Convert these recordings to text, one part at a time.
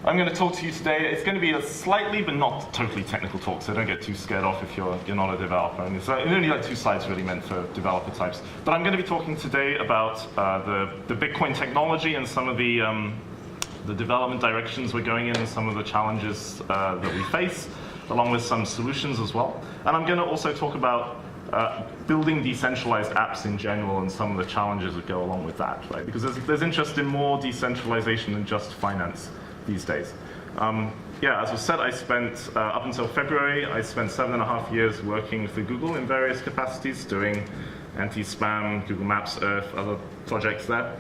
I'm going to talk to you today. It's going to be a slightly but not totally technical talk, so don't get too scared off if you're not a developer. And it's only like 2 slides really meant for developer types. But I'm going to be talking today about the Bitcoin technology and some of the development directions we're going in and some of the challenges that we face, along with some solutions as well. And I'm going to also talk about building decentralized apps in general and some of the challenges that go along with that, right? Because there's interest in more decentralization than just finance these days. Yeah, as was said, I spent, up until February, I spent 7.5 years working for Google in various capacities, doing anti-spam, Google Maps, Earth, other projects there.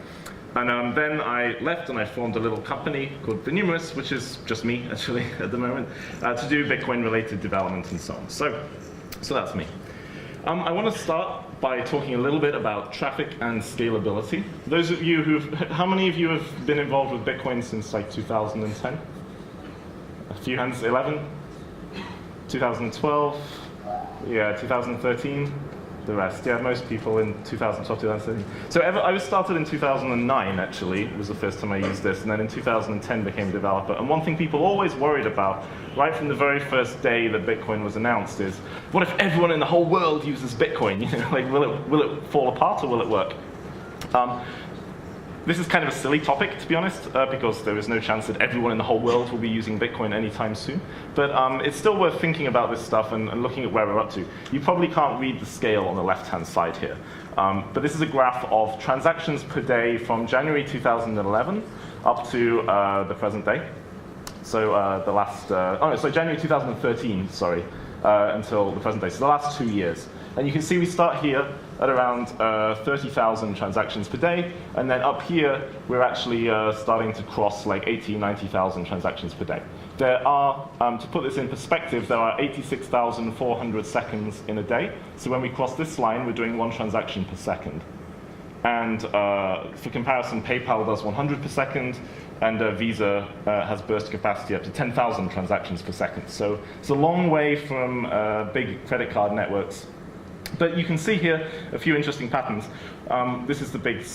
And then I left and I formed a little company called The Numerous, which is just me, actually, at the moment, to do Bitcoin-related development and so on. So that's me. I want to start by talking a little bit about traffic and scalability. Those of you how many of you have been involved with Bitcoin since like 2010? A few hands, 11? 2012? Yeah, 2013? The rest, yeah, most people in 2012, 2013. So I was started in 2009, actually, was the first time I used this, and then in 2010 became a developer. And one thing people always worried about, right from the very first day that Bitcoin was announced, is what if everyone in the whole world uses Bitcoin? You know, like, will it fall apart or will it work? This is kind of a silly topic, to be honest, because there is no chance that everyone in the whole world will be using Bitcoin anytime soon. But it's still worth thinking about this stuff and looking at where we're up to. You probably can't read the scale on the left-hand side here. But this is a graph of transactions per day from January 2011 up to the present day. So January 2013, sorry, until the present day. So the last 2 years. And you can see we start here at around 30,000 transactions per day, and then up here we're actually starting to cross like 80, 90,000 transactions per day. There are, to put this in perspective, there are 86,400 seconds in a day. So when we cross this line, we're doing 1 transaction per second. And for comparison, PayPal does 100 per second, and Visa has burst capacity up to 10,000 transactions per second. So it's a long way from big credit card networks. But you can see here a few interesting patterns. This is the big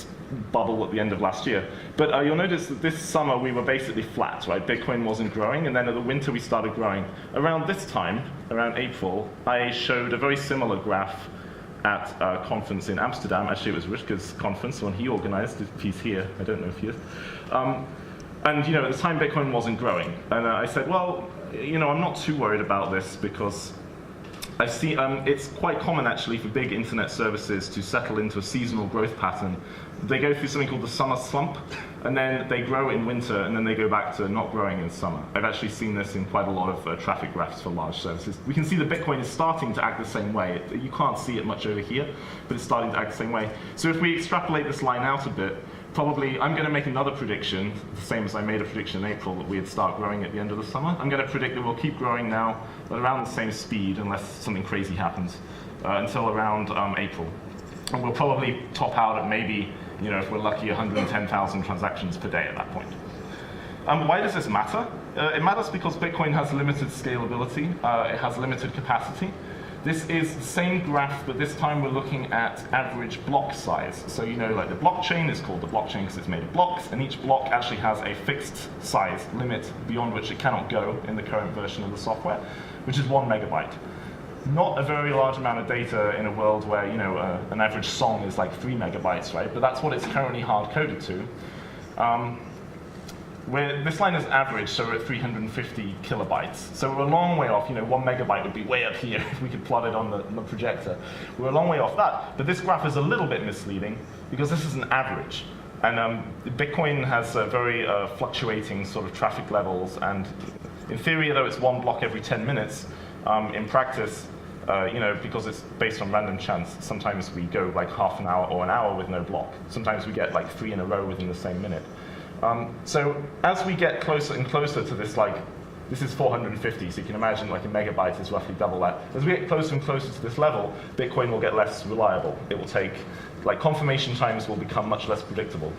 bubble at the end of last year. But you'll notice that this summer we were basically flat, right? Bitcoin wasn't growing, and then in the winter we started growing. Around this time, around April, I showed a very similar graph at a conference in Amsterdam. Actually, it was Rutger's conference, one he organized. If he's here, I don't know if he is. And at the time, Bitcoin wasn't growing. And I said, well, I'm not too worried about this because I see it's quite common actually for big internet services to settle into a seasonal growth pattern. They go through something called the summer slump, and then they grow in winter, and then they go back to not growing in summer. I've actually seen this in quite a lot of traffic graphs for large services. We can see that Bitcoin is starting to act the same way. You can't see it much over here, but it's starting to act the same way. So if we extrapolate this line out a bit, probably I'm going to make another prediction, the same as I made a prediction in April that we'd start growing at the end of the summer. I'm going to predict that we'll keep growing now at around the same speed unless something crazy happens until around April. And we'll probably top out at maybe, if we're lucky, 110,000 transactions per day at that point. Why does this matter? It matters because Bitcoin has limited scalability. It has limited capacity. This is the same graph, but this time we're looking at average block size. So like the blockchain is called the blockchain because it's made of blocks, and each block actually has a fixed size limit beyond which it cannot go in the current version of the software, which is 1 megabyte. Not a very large amount of data in a world where an average song is like 3 megabytes, right? But that's what it's currently hard-coded to. This line is average, so we're at 350 kilobytes. So we're a long way off. 1 megabyte would be way up here if we could plot it on the projector. We're a long way off that. But this graph is a little bit misleading because this is an average. And Bitcoin has very fluctuating sort of traffic levels. And in theory, though it's 1 block every 10 minutes, in practice, because it's based on random chance, sometimes we go like half an hour or an hour with no block. Sometimes we get like 3 in a row within the same minute. So as we get closer and closer to this, this is 450, so you can imagine like a megabyte is roughly double that. As we get closer and closer to this level, Bitcoin will get less reliable. It will take, confirmation times will become much less predictable.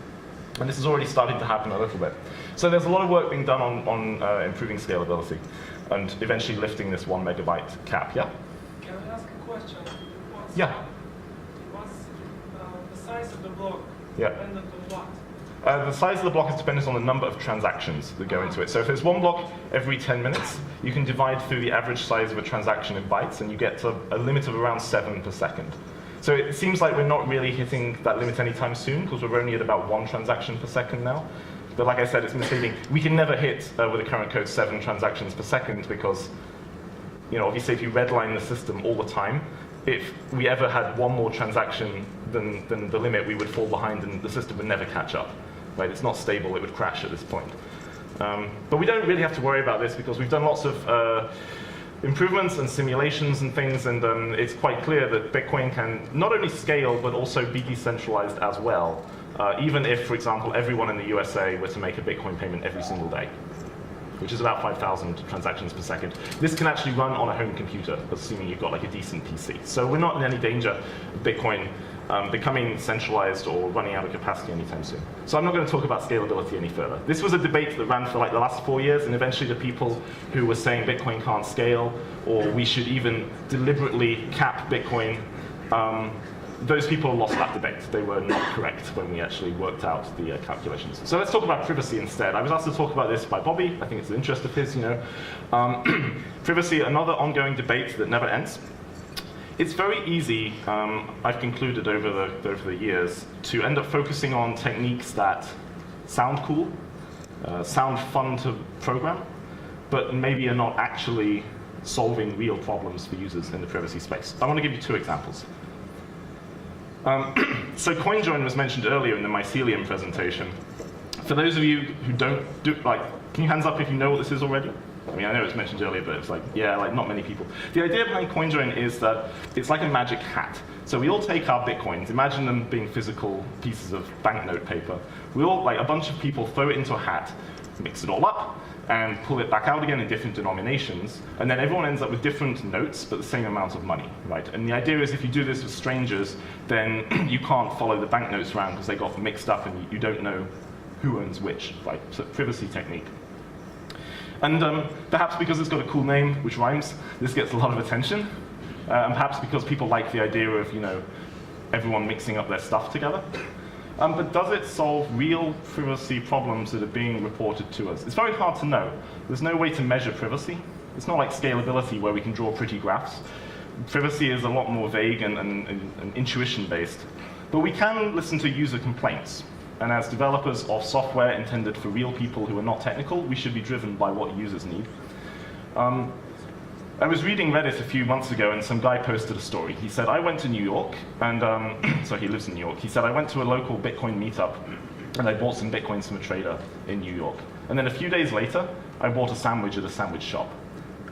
And this is already starting to happen a little bit. So there's a lot of work being done on improving scalability and eventually lifting this 1 megabyte cap, yeah? Can I ask a question? Yeah. What's the size of the block Yeah. dependent on what? The size of the block is dependent on the number of transactions that go into it. So if there's one block every 10 minutes, you can divide through the average size of a transaction in bytes, and you get to a limit of around 7 per second. So it seems like we're not really hitting that limit anytime soon, because we're only at about 1 transaction per second now. But like I said, it's misleading. We can never hit, with the current code, 7 transactions per second, because obviously if you redline the system all the time, if we ever had one more transaction than the limit, we would fall behind and the system would never catch up. Right? It's not stable, it would crash at this point. But we don't really have to worry about this because we've done lots of improvements and simulations and things, and it's quite clear that Bitcoin can not only scale but also be decentralized as well, even if, for example, everyone in the USA were to make a Bitcoin payment every single day, which is about 5,000 transactions per second. This can actually run on a home computer, assuming you've got like a decent PC. So we're not in any danger of Bitcoin becoming centralized or running out of capacity anytime soon. So I'm not going to talk about scalability any further. This was a debate that ran for like the last 4 years, and eventually the people who were saying Bitcoin can't scale, or we should even deliberately cap Bitcoin, those people lost that debate. They were not correct when we actually worked out the calculations. So let's talk about privacy instead. I was asked to talk about this by Bobby. I think it's an interest of his, Privacy, another ongoing debate that never ends. It's very easy, I've concluded over the years, to end up focusing on techniques that sound cool, sound fun to program, but maybe are not actually solving real problems for users in the privacy space. I want to give you 2 examples. So CoinJoin was mentioned earlier in the mycelium presentation. For those of you who don't can you hands up if you know what this is already? I mean, I know it was mentioned earlier, but it's not many people. The idea behind CoinJoin is that it's like a magic hat. So we all take our Bitcoins, imagine them being physical pieces of banknote paper. We all, a bunch of people, throw it into a hat, mix it all up, and pull it back out again in different denominations, and then everyone ends up with different notes, but the same amount of money, right? And the idea is if you do this with strangers, then you can't follow the banknotes around because they got mixed up and you don't know who owns which, right? So privacy technique. And perhaps because it's got a cool name, which rhymes, this gets a lot of attention. And perhaps because people like the idea of, everyone mixing up their stuff together. But does it solve real privacy problems that are being reported to us? It's very hard to know. There's no way to measure privacy. It's not like scalability where we can draw pretty graphs. Privacy is a lot more vague and intuition-based. But we can listen to user complaints. And as developers of software intended for real people who are not technical, we should be driven by what users need. I was reading Reddit a few months ago, and some guy posted a story. He said, I went to New York, and so he lives in New York. He said, I went to a local Bitcoin meetup, and I bought some Bitcoins from a trader in New York. And then a few days later, I bought a sandwich at a sandwich shop.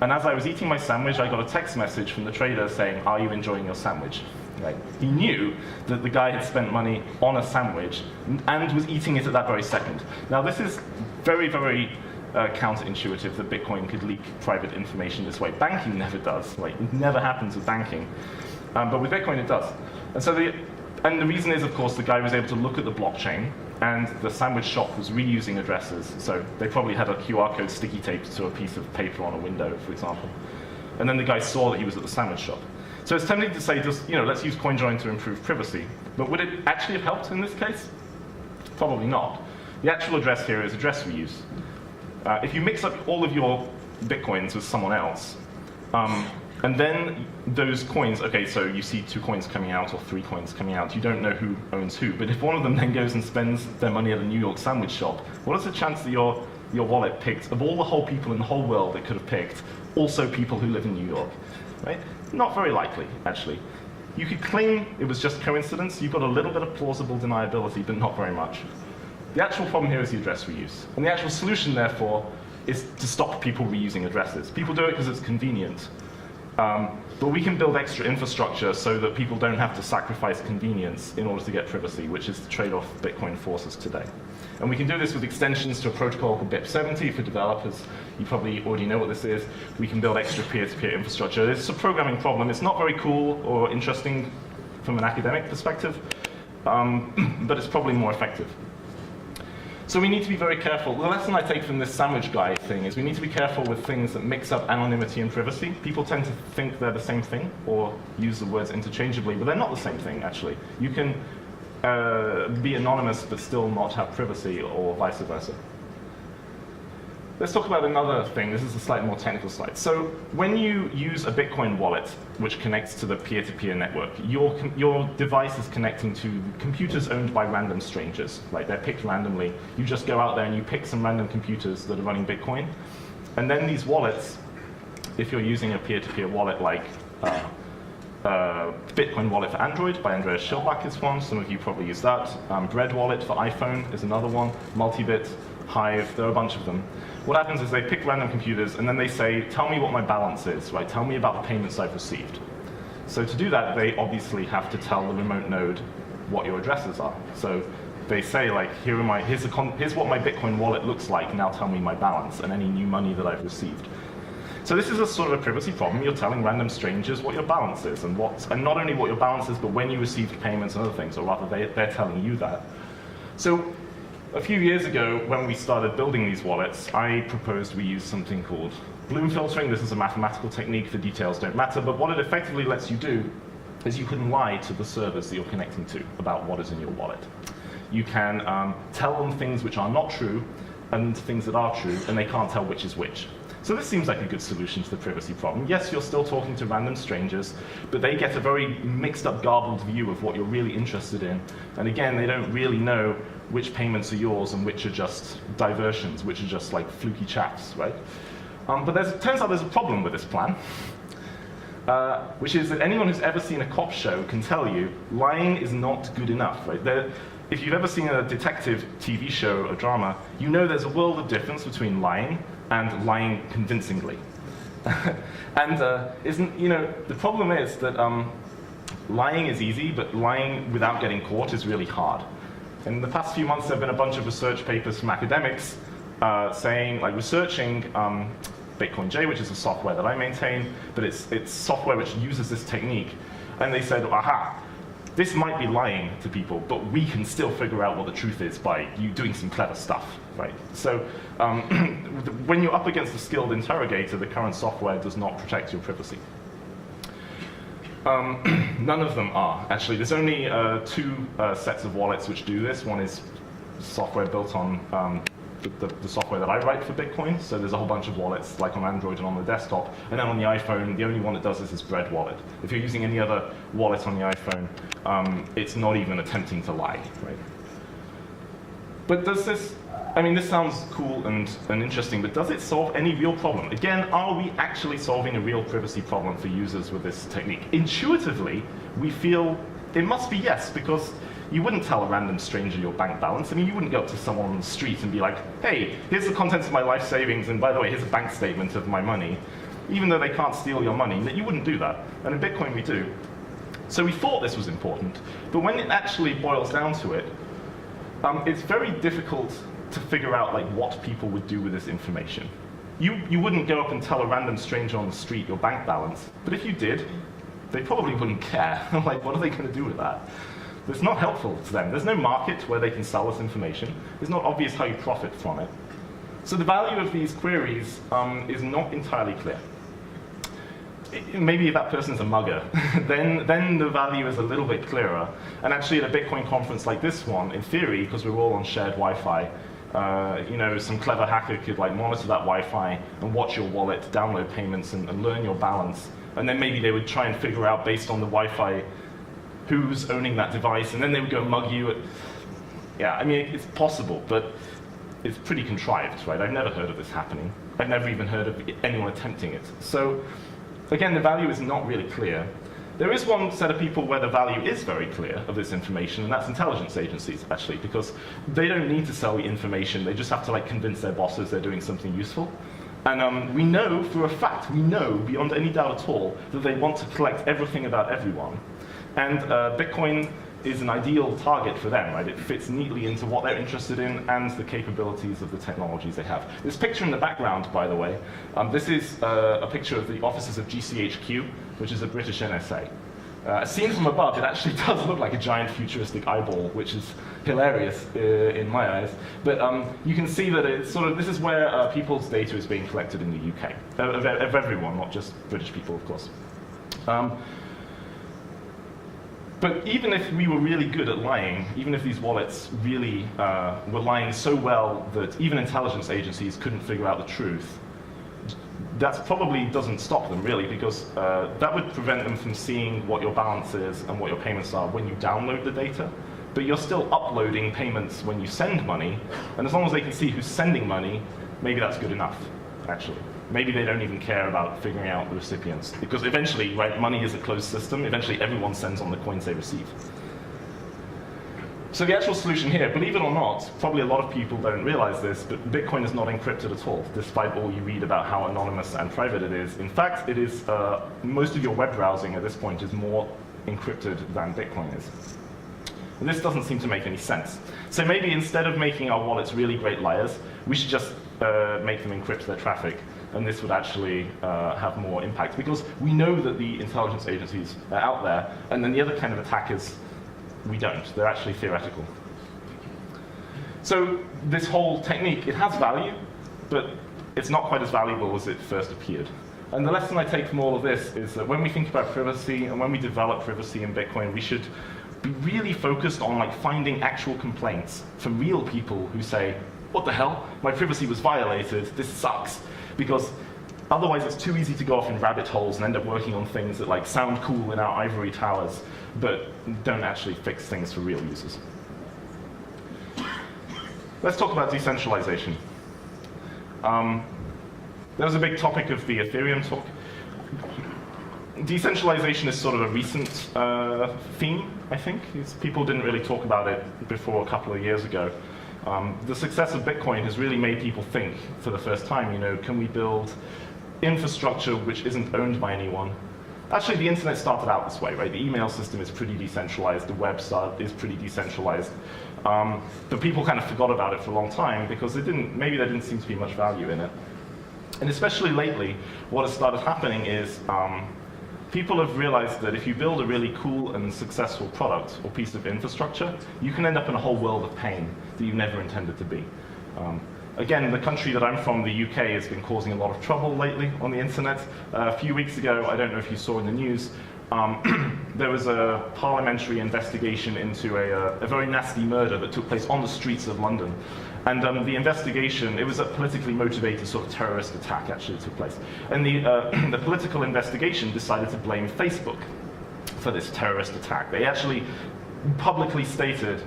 And as I was eating my sandwich, I got a text message from the trader saying, are you enjoying your sandwich? Right. He knew that the guy had spent money on a sandwich and was eating it at that very second. Now, this is very, very counterintuitive that Bitcoin could leak private information this way. Banking never does. Like, it never happens with banking. But with Bitcoin, it does. And so the reason is, of course, the guy was able to look at the blockchain, and the sandwich shop was reusing addresses. So they probably had a QR code sticky taped to a piece of paper on a window, for example. And then the guy saw that he was at the sandwich shop. So it's tempting to say, let's use CoinJoin to improve privacy. But would it actually have helped in this case? Probably not. The actual address here is address reuse. If you mix up all of your Bitcoins with someone else, and then those coins, okay, so you see 2 coins coming out or 3 coins coming out, you don't know who owns who. But if one of them then goes and spends their money at a New York sandwich shop, what is the chance that your wallet picked, of all the whole people in the whole world it could have picked, also people who live in New York, right? Not very likely, actually. You could claim it was just coincidence. You've got a little bit of plausible deniability, but not very much. The actual problem here is the address reuse. And the actual solution, therefore, is to stop people reusing addresses. People do it because it's convenient. But we can build extra infrastructure so that people don't have to sacrifice convenience in order to get privacy, which is the trade-off Bitcoin forces today. And we can do this with extensions to a protocol called BIP70 for developers. You probably already know what this is. We can build extra peer-to-peer infrastructure. It's a programming problem. It's not very cool or interesting from an academic perspective, but it's probably more effective. So we need to be very careful. The lesson I take from this sandwich guy thing is we need to be careful with things that mix up anonymity and privacy. People tend to think they're the same thing or use the words interchangeably, but they're not the same thing, actually. You can be anonymous but still not have privacy, or vice versa. Let's talk about another thing. This is a slightly more technical slide. So when you use a Bitcoin wallet, which connects to the peer-to-peer network, your device is connecting to computers owned by random strangers. Like, they're picked randomly. You just go out there and you pick some random computers that are running Bitcoin. And then these wallets, if you're using a peer-to-peer wallet like Bitcoin Wallet for Android by Andreas Schildbach is one. Some of you probably use that. Bread Wallet for iPhone is another one. Multibit, Hive, there are a bunch of them. What happens is they pick random computers and then they say, tell me what my balance is, right? Tell me about the payments I've received. So to do that, they obviously have to tell the remote node what your addresses are. So they say, like, here's what my Bitcoin wallet looks like, now tell me my balance and any new money that I've received. So this is a sort of a privacy problem. You're telling random strangers what your balance is, and not only what your balance is, but when you received payments and other things, or rather they're telling you that. So a few years ago, when we started building these wallets, I proposed we use something called bloom filtering. This is a mathematical technique. The details don't matter, but what it effectively lets you do is you can lie to the servers that you're connecting to about what is in your wallet. You can tell them things which are not true and things that are true, and they can't tell which is which. So this seems like a good solution to the privacy problem. Yes, you're still talking to random strangers, but they get a very mixed up, garbled view of what you're really interested in. And again, they don't really know which payments are yours and which are just diversions, which are just like fluky chats, right? But it turns out there's a problem with this plan, which is that anyone who's ever seen a cop show can tell you lying is not good enough, right? If you've ever seen a detective TV show or drama, you know there's a world of difference between lying and lying convincingly. And the problem is that lying is easy, but lying without getting caught is really hard. In the past few months, there have been a bunch of research papers from academics researching Bitcoin J, which is a software that I maintain, but it's software which uses this technique. And they said, aha, this might be lying to people, but we can still figure out what the truth is by you doing some clever stuff, right? So when you're up against a skilled interrogator, the current software does not protect your privacy. None of them are, actually. There's only two sets of wallets which do this. One is software built on the software that I write for Bitcoin. So there's a whole bunch of wallets, like on Android and on the desktop. And then on the iPhone, the only one that does this is Bread Wallet. If you're using any other wallet on the iPhone, it's not even attempting to lie, right? But does this, this sounds cool and interesting, but does it solve any real problem? Again, are we actually solving a real privacy problem for users with this technique? Intuitively, we feel it must be yes, because you wouldn't tell a random stranger your bank balance. You wouldn't go up to someone on the street and be like, hey, here's the contents of my life savings, and by the way, here's a bank statement of my money. Even though they can't steal your money, you wouldn't do that. And in Bitcoin, we do. So we thought this was important, but when it actually boils down to it, it's very difficult to figure out what people would do with this information. You wouldn't go up and tell a random stranger on the street your bank balance, but if you did, they probably wouldn't care. What are they going to do with that? It's not helpful to them. There's no market where they can sell this information. It's not obvious how you profit from it. So the value of these queries is not entirely clear. Maybe if that person's a mugger, then the value is a little bit clearer. And actually at a Bitcoin conference like this one, in theory, because we're all on shared Wi-Fi, some clever hacker could monitor that Wi-Fi and watch your wallet, download payments, and learn your balance. And then maybe they would try and figure out, based on the Wi-Fi, who's owning that device, and then they would go mug you. It's possible, but it's pretty contrived, right? I've never heard of this happening. I've never even heard of anyone attempting it. So, again, the value is not really clear. There is one set of people where the value is very clear of this information, and that's intelligence agencies, actually, because they don't need to sell the information. They just have to convince their bosses they're doing something useful. And we know for a fact, beyond any doubt at all, that they want to collect everything about everyone. And Bitcoin is an ideal target for them, right? It fits neatly into what they're interested in and the capabilities of the technologies they have. This picture in the background, by the way, this is a picture of the offices of GCHQ, which is a British NSA. Seen from above, it actually does look like a giant futuristic eyeball, which is hilarious in my eyes. But you can see that it's this is where people's data is being collected in the UK, of everyone, not just British people, of course. But even if we were really good at lying, even if these wallets really were lying so well that even intelligence agencies couldn't figure out the truth, that probably doesn't stop them, really, because that would prevent them from seeing what your balance is and what your payments are when you download the data. But you're still uploading payments when you send money, and as long as they can see who's sending money, maybe that's good enough, actually. Maybe they don't even care about figuring out the recipients, because eventually, right, money is a closed system. Eventually, everyone sends on the coins they receive. So the actual solution here, believe it or not, probably a lot of people don't realize this, but Bitcoin is not encrypted at all, despite all you read about how anonymous and private it is. In fact, it is, most of your web browsing at this point is more encrypted than Bitcoin is. And this doesn't seem to make any sense. So maybe instead of making our wallets really great liars, we should just make them encrypt their traffic. And this would actually have more impact, because we know that the intelligence agencies are out there, and then the other kind of attackers, we don't. They're actually theoretical. So this whole technique, it has value, but it's not quite as valuable as it first appeared. And the lesson I take from all of this is that when we think about privacy and when we develop privacy in Bitcoin, we should be really focused on finding actual complaints from real people who say, what the hell, my privacy was violated, this sucks. Because otherwise it's too easy to go off in rabbit holes and end up working on things that sound cool in our ivory towers, but don't actually fix things for real users. Let's talk about decentralization. There was a big topic of the Ethereum talk. Decentralization is sort of a recent theme, I think. People didn't really talk about it before a couple of years ago. The success of Bitcoin has really made people think for the first time, can we build infrastructure which isn't owned by anyone? Actually, the internet started out this way, right? The email system is pretty decentralized, the web is pretty decentralized. But people kind of forgot about it for a long time because maybe there didn't seem to be much value in it. And especially lately, what has started happening is people have realized that if you build a really cool and successful product or piece of infrastructure, you can end up in a whole world of pain that you never intended to be. Again, the country that I'm from, the UK, has been causing a lot of trouble lately on the internet. A few weeks ago, I don't know if you saw in the news, there was a parliamentary investigation into a very nasty murder that took place on the streets of London. And the investigation, it was a politically motivated sort of terrorist attack actually that took place. And the political investigation decided to blame Facebook for this terrorist attack. They actually publicly stated,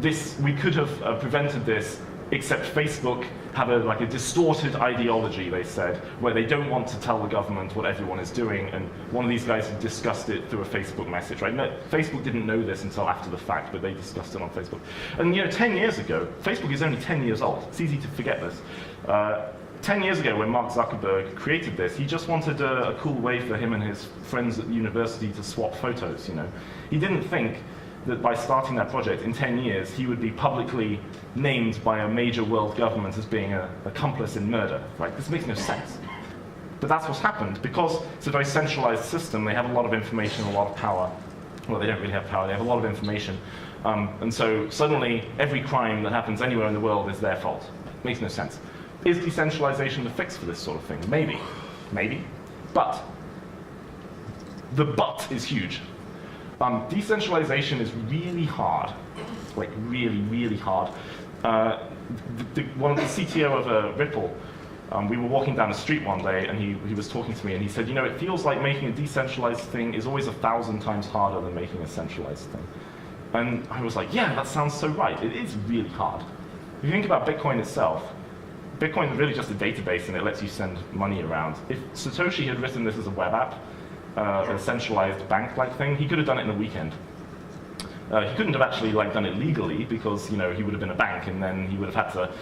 we could have prevented this, except Facebook have a distorted ideology, they said, where they don't want to tell the government what everyone is doing, and one of these guys had discussed it through a Facebook message, right? No, Facebook didn't know this until after the fact, but they discussed it on Facebook. And 10 years ago, Facebook is only 10 years old. It's easy to forget this. 10 years ago, when Mark Zuckerberg created this, he just wanted a cool way for him and his friends at the university to swap photos, He didn't think that by starting that project in 10 years, he would be publicly named by a major world government as being an accomplice in murder, right? This makes no sense. But that's what's happened. Because it's a very centralized system, they have a lot of information, a lot of power. Well, they don't really have power, they have a lot of information. And so suddenly, every crime that happens anywhere in the world is their fault. Makes no sense. Is decentralization the fix for this sort of thing? Maybe. Maybe. But the but is huge. Decentralization is really hard, really, really hard. One of the CTO of Ripple, we were walking down the street one day, and he was talking to me, and he said, it feels like making a decentralized thing is always 1,000 times harder than making a centralized thing. And I was like, yeah, that sounds so right. It is really hard. If you think about Bitcoin itself, Bitcoin is really just a database, and it lets you send money around. If Satoshi had written this as a web app, a centralized bank-like thing, he could have done it in a weekend. He couldn't have actually done it legally because he would have been a bank, and then he would have had to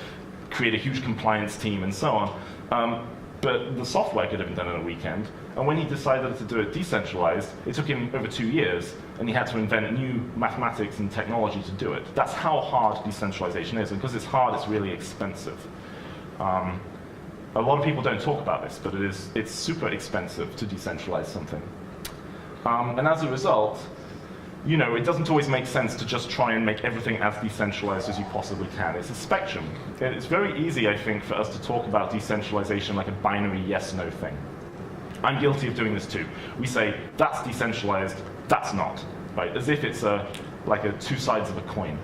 create a huge compliance team and so on. But the software could have been done in a weekend, and when he decided to do it decentralized, it took him over 2 years, and he had to invent new mathematics and technology to do it. That's how hard decentralization is, and because it's hard, it's really expensive. A lot of people don't talk about this, but it's super expensive to decentralize something. And as a result, it doesn't always make sense to just try and make everything as decentralized as you possibly can. It's a spectrum. It's very easy, I think, for us to talk about decentralization like a binary yes-no thing. I'm guilty of doing this too. We say, that's decentralized, that's not. right? As if it's like two sides of a coin.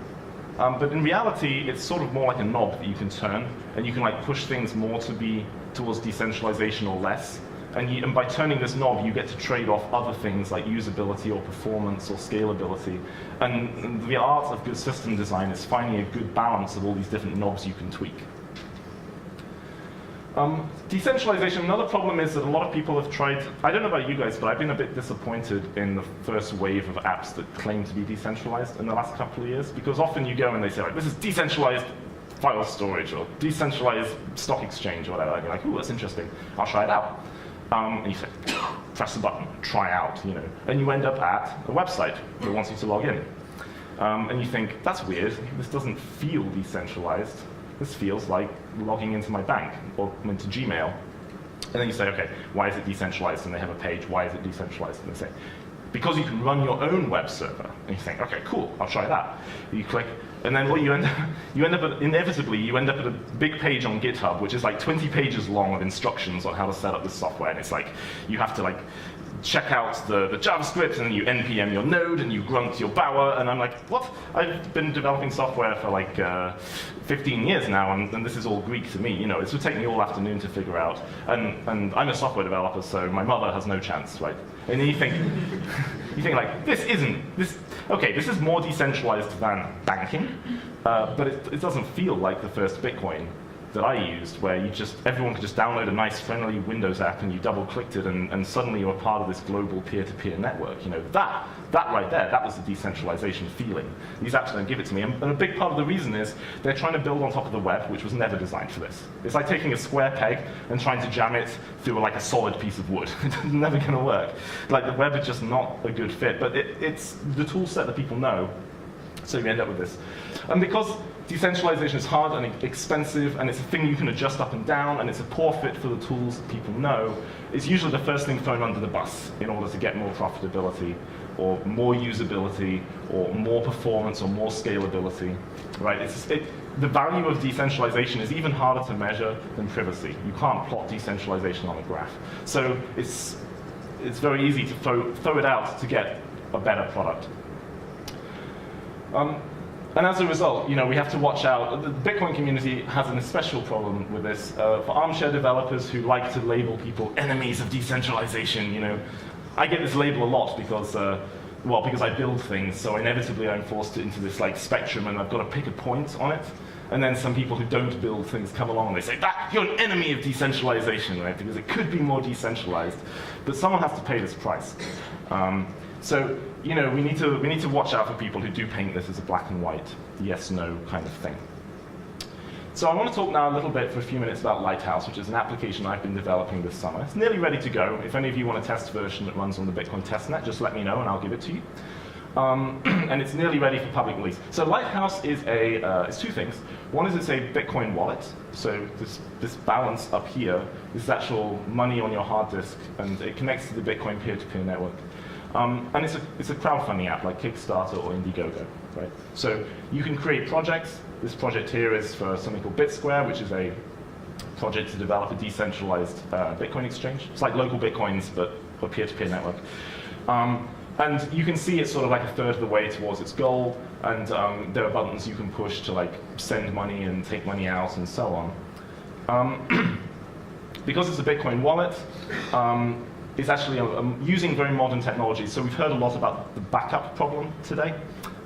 But in reality, it's sort of more like a knob that you can turn, and you can like push things more to be towards decentralization or less. And by turning this knob, you get to trade off other things like usability or performance or scalability. And the art of good system design is finding a good balance of all these different knobs you can tweak. Decentralization, another problem is that a lot of people have tried, I don't know about you guys, but I've been a bit disappointed in the first wave of apps that claim to be decentralized in the last couple of years, because often you go and they say, like, this is decentralized file storage or decentralized stock exchange or whatever. And you're like, ooh, that's interesting. I'll try it out. And you say, press the button, try out, you know. And you end up at a website that wants you to log in. And you think, that's weird. This doesn't feel decentralized. This feels like logging into my bank or into Gmail. And then you say, okay, why is it decentralized? And they have a page, why is it decentralized? And they say, because you can run your own web server. And you think, okay, cool, I'll try that. You click, and then what you end up at, inevitably, you end up at a big page on GitHub, which is like 20 pages long of instructions on how to set up this software. And it's like, you have to like check out the JavaScript, and then you npm your node, and you grunt your bower, and I'm like, what? I've been developing software for like 15 years now, and this is all Greek to me. You know, this would take me all afternoon to figure out. And I'm a software developer, so my mother has no chance, right? And then you think like, this is more decentralized than banking, but it doesn't feel like the first Bitcoin that I used, where everyone could just download a nice friendly Windows app and you double-clicked it and suddenly you're part of this global peer-to-peer network. You know, that right there, that was the decentralization feeling. These apps don't give it to me, and a big part of the reason is they're trying to build on top of the web, which was never designed for this. It's like taking a square peg and trying to jam it through like a solid piece of wood. It's never going to work. Like, the web is just not a good fit, but it's the tool set that people know, so you end up with this. And because decentralization is hard and expensive, and it's a thing you can adjust up and down, and it's a poor fit for the tools that people know, it's usually the first thing thrown under the bus in order to get more profitability, or more usability, or more performance, or more scalability, right? The value of decentralization is even harder to measure than privacy. You can't plot decentralization on a graph. So it's very easy to throw it out to get a better product. And as a result, you know, we have to watch out. The Bitcoin community has an especial problem with this. For armchair developers who like to label people enemies of decentralization, you know, I get this label a lot because I build things, so inevitably I'm forced into this like spectrum, and I've got to pick a point on it. And then some people who don't build things come along and they say, you're an enemy of decentralization, right? Because it could be more decentralized. But someone has to pay this price. So, you know, we need to watch out for people who do paint this as a black and white, yes, no kind of thing. So I want to talk now a little bit for a few minutes about Lighthouse, which is an application I've been developing this summer. It's nearly ready to go. If any of you want a test version that runs on the Bitcoin testnet, just let me know and I'll give it to you. And it's nearly ready for public release. So Lighthouse is it's two things. One is it's a Bitcoin wallet. So this balance up here is actual money on your hard disk, and it connects to the Bitcoin peer-to-peer network. And it's a crowdfunding app like Kickstarter or Indiegogo, right? So you can create projects. This project here is for something called BitSquare, which is a project to develop a decentralized Bitcoin exchange. It's like local Bitcoins, but a peer-to-peer network. And you can see it's sort of like a third of the way towards its goal, and there are buttons you can push to like send money and take money out and so on. Because it's a Bitcoin wallet, it's actually using very modern technology. So we've heard a lot about the backup problem today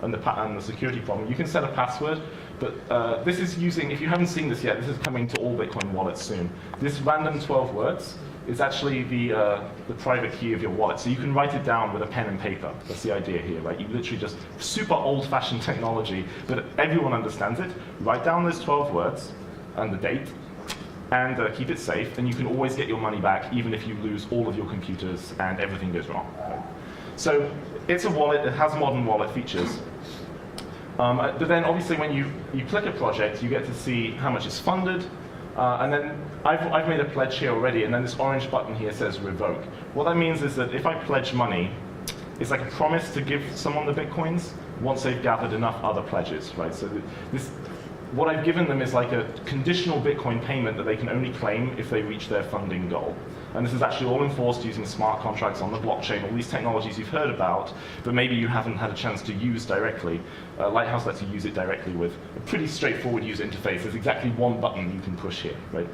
and the security problem. You can set a password, but this is using, if you haven't seen this yet, this is coming to all Bitcoin wallets soon. This random 12 words is actually the private key of your wallet. So you can write it down with a pen and paper. That's the idea here, right? You literally just, super old-fashioned technology, but everyone understands it. Write down those 12 words and the date, and keep it safe, and you can always get your money back even if you lose all of your computers and everything goes wrong. Right? So it's a wallet, it has modern wallet features. But then obviously when you click a project, you get to see how much is funded, and then I've made a pledge here already, and then this orange button here says revoke. What that means is that if I pledge money, it's like a promise to give someone the Bitcoins once they've gathered enough other pledges, right? So what I've given them is like a conditional Bitcoin payment that they can only claim if they reach their funding goal. And this is actually all enforced using smart contracts on the blockchain, all these technologies you've heard about, but maybe you haven't had a chance to use directly. Lighthouse lets you use it directly with a pretty straightforward user interface. There's exactly one button you can push here, right?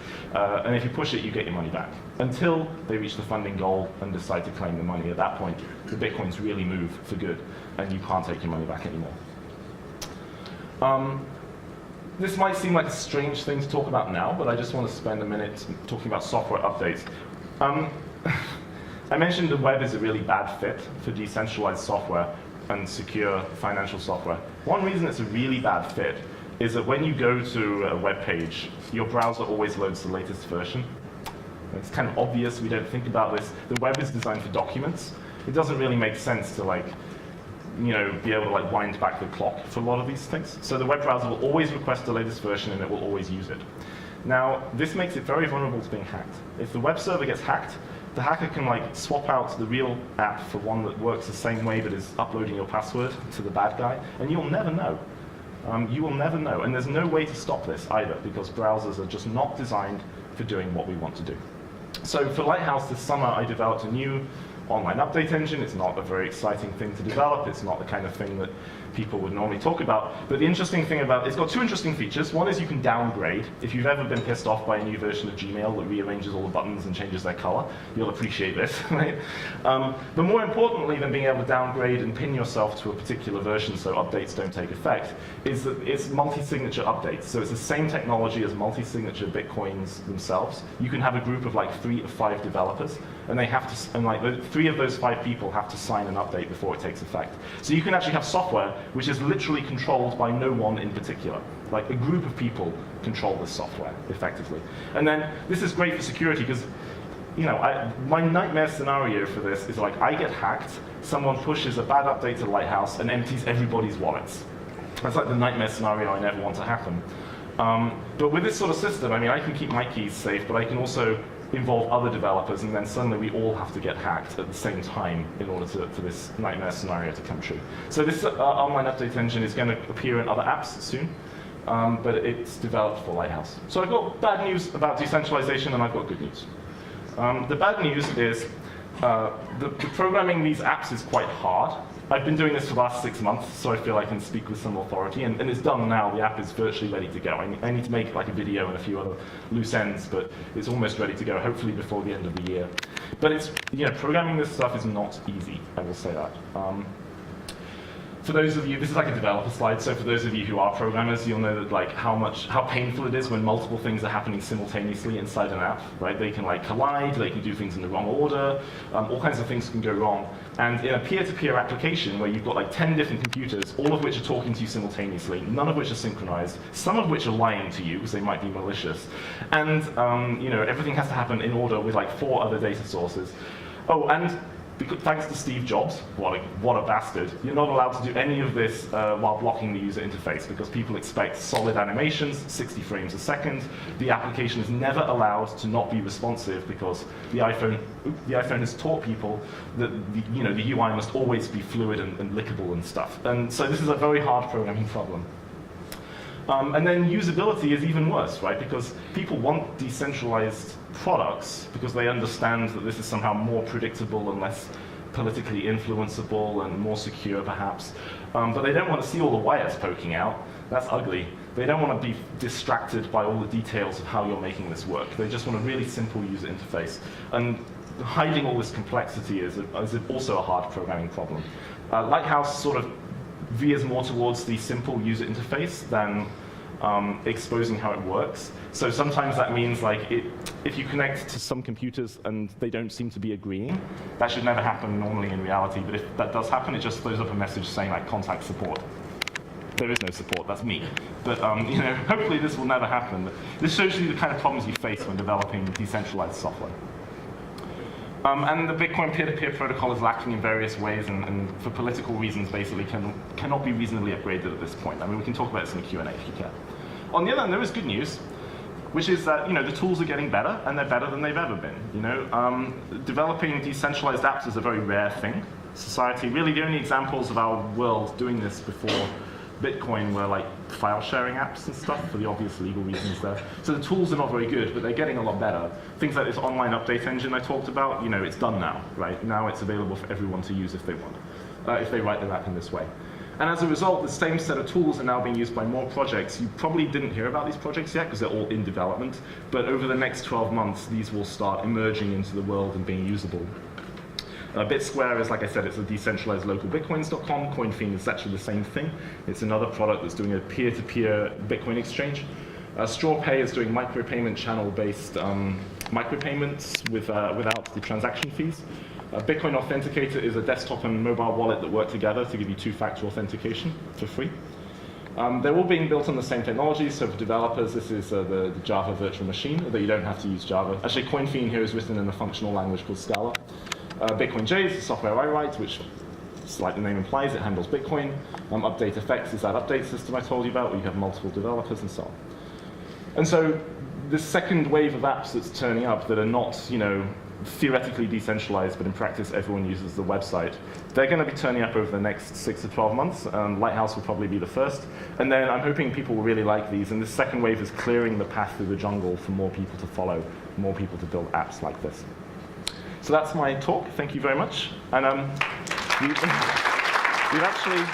And if you push it, you get your money back. Until they reach the funding goal and decide to claim the money. At that point, the Bitcoins really move for good, and you can't take your money back anymore. This might seem like a strange thing to talk about now, but I just want to spend a minute talking about software updates. I mentioned the web is a really bad fit for decentralized software and secure financial software. One reason it's a really bad fit is that when you go to a web page, your browser always loads the latest version. It's kind of obvious, we don't think about this. The web is designed for documents. It doesn't really make sense to be able to wind back the clock for a lot of these things. So the web browser will always request the latest version and it will always use it. Now, this makes it very vulnerable to being hacked. If the web server gets hacked, the hacker can swap out the real app for one that works the same way but is uploading your password to the bad guy, and you'll never know. You will never know, and there's no way to stop this either, because browsers are just not designed for doing what we want to do. So for Lighthouse this summer, I developed a new online update engine. It's not a very exciting thing to develop. It's not the kind of thing that people would normally talk about. But the interesting thing about it's got two interesting features. One is you can downgrade. If you've ever been pissed off by a new version of Gmail that rearranges all the buttons and changes their color, you'll appreciate this, right? But more importantly than being able to downgrade and pin yourself to a particular version so updates don't take effect, is that it's multi-signature updates. So it's the same technology as multi-signature Bitcoins themselves. You can have a group of 3 to 5 developers, and they have to, and 3 of those 5 people have to sign an update before it takes effect. So you can actually have software which is literally controlled by no one in particular. A group of people control this software effectively. And then this is great for security because, my nightmare scenario for this is I get hacked, someone pushes a bad update to Lighthouse and empties everybody's wallets. That's the nightmare scenario I never want to happen. But with this sort of system, I can keep my keys safe, but I can also involve other developers, and then suddenly we all have to get hacked at the same time in order for this nightmare scenario to come true. So this online update engine is going to appear in other apps soon, but it's developed for Lighthouse. So I've got bad news about decentralization, and I've got good news. The bad news is the programming these apps is quite hard. I've been doing this for the last 6 months, so I feel I can speak with some authority, and it's done now. The app is virtually ready to go. I need to make a video and a few other loose ends, but it's almost ready to go, hopefully before the end of the year. But it's, programming this stuff is not easy, I will say that. For those of you, this is a developer slide, so for those of you who are programmers, you'll know that how painful it is when multiple things are happening simultaneously inside an app, right? They can collide, they can do things in the wrong order, all kinds of things can go wrong. And in a peer-to-peer application where you've got 10 different computers, all of which are talking to you simultaneously, none of which are synchronized, some of which are lying to you because they might be malicious, and everything has to happen in order with 4 other data sources. Oh, and thanks to Steve Jobs, what a bastard, you're not allowed to do any of this while blocking the user interface because people expect solid animations, 60 frames a second. The application is never allowed to not be responsive because the iPhone has taught people that the UI must always be fluid and lickable and stuff. And so this is a very hard programming problem. And then usability is even worse, right? Because people want decentralized products because they understand that this is somehow more predictable and less politically influenceable and more secure, perhaps. But they don't want to see all the wires poking out. That's ugly. They don't want to be distracted by all the details of how you're making this work. They just want a really simple user interface. And hiding all this complexity is also a hard programming problem. Lighthouse sort of veers more towards the simple user interface than exposing how it works. So sometimes that means if you connect to some computers and they don't seem to be agreeing, that should never happen normally in reality, but if that does happen, it just throws up a message saying contact support. There is no support, that's me. But hopefully this will never happen. But this shows you the kind of problems you face when developing decentralized software. And the Bitcoin peer-to-peer protocol is lacking in various ways, and for political reasons, basically cannot be reasonably upgraded at this point. We can talk about this in the Q&A if you care. On the other hand, there is good news, which is that the tools are getting better, and they're better than they've ever been. Developing decentralized apps is a very rare thing. Society, really, the only examples of our world doing this before Bitcoin were file sharing apps and stuff for the obvious legal reasons there. So the tools are not very good, but they're getting a lot better. Things like this online update engine I talked about, it's done now, right? Now it's available for everyone to use if they want, if they write their app in this way. And as a result, the same set of tools are now being used by more projects. You probably didn't hear about these projects yet because they're all in development, but over the next 12 months, these will start emerging into the world and being usable. BitSquare is, like I said, it's a decentralized local bitcoins.com. CoinFiend is actually the same thing. It's another product that's doing a peer-to-peer Bitcoin exchange. StrawPay is doing micropayment channel-based micropayments without the transaction fees. Bitcoin Authenticator is a desktop and mobile wallet that work together to give you two-factor authentication for free. They're all being built on the same technology, so for developers, this is the Java virtual machine, that you don't have to use Java. Actually, CoinFiend here is written in a functional language called Scala. BitcoinJ is the software I write, which, like the name implies, it handles Bitcoin. UpdateFX is that update system I told you about, where you have multiple developers and so on. And so this second wave of apps that's turning up that are not, theoretically decentralized, but in practice everyone uses the website, they're going to be turning up over the next 6 to 12 months. Lighthouse will probably be the first. And then I'm hoping people will really like these. And this second wave is clearing the path through the jungle for more people to follow, more people to build apps like this. So that's my talk. Thank you very much. And we've actually...